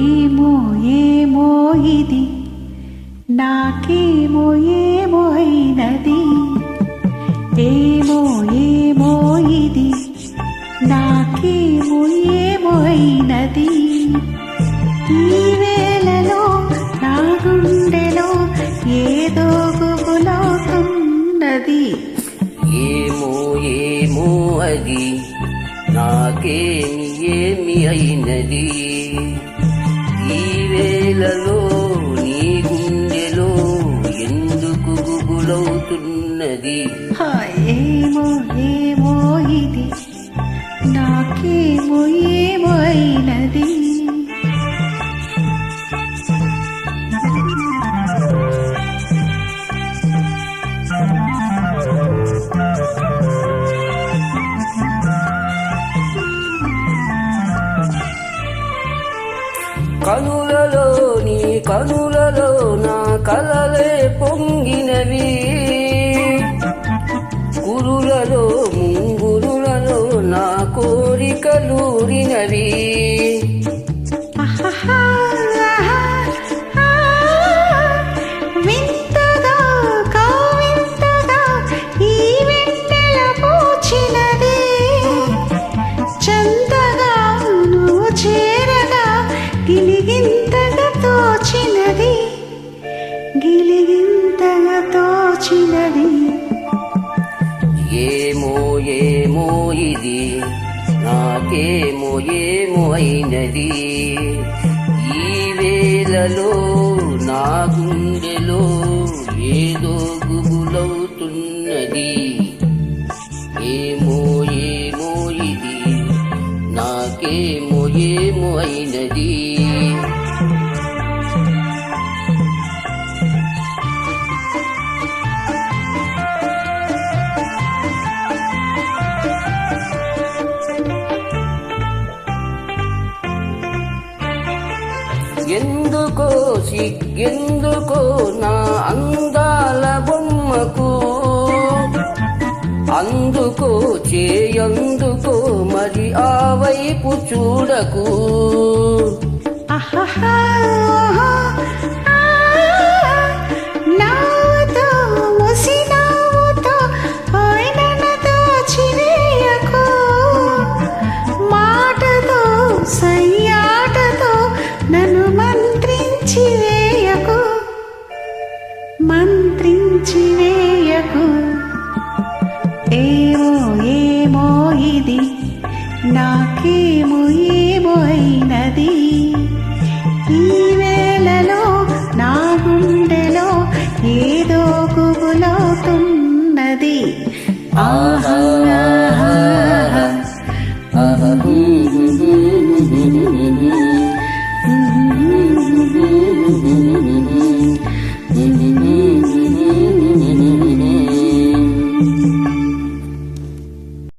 ఏమో ఏమో ఇది నాకేమో ఏమో అయినది. ఏమో ఏమో ఇది నాకేమో ఏమో అయినది. ఈ వేళలో నా గుండెలో ఏదో గుబులవుతున్నది. ఏమో ఏమో అది నాకేమి ఏమి అయినది. ఈ వేళలో నీ గుండెలో ఎందుకు గుబులవుతున్నది. ఏమో ఏమో ఇది నాకేమో ఏమో అయినది. కనులలో నీ కనులలో నా కలలే పొంగినవి. కురులలో ముంగురులలో నా కోరికలూరినవి. గిలిగింతగా తోచినది. ఏమో ఏమో ఇది నాకేమో ఏమో అయినది. ఈ వేళలో నా గుండెలో ఏదో గుబులవుతున్నది. ఏమో ఏమో ఇది నాకేమో ఏమో అయినది. ఎందుకో సిగ్గెందుకో నా అందాల బొమ్మకు. అందుకో చేయందుకో మరి ఆ వైపు చూడకు. మంత్రించి వేయకు. ఏమో ఏమో ఇది నాకేమో ఏమో అయినది. ఈ వేళలో నా గుండెలో ఏదో గుబులవుతున్నది. ఆహా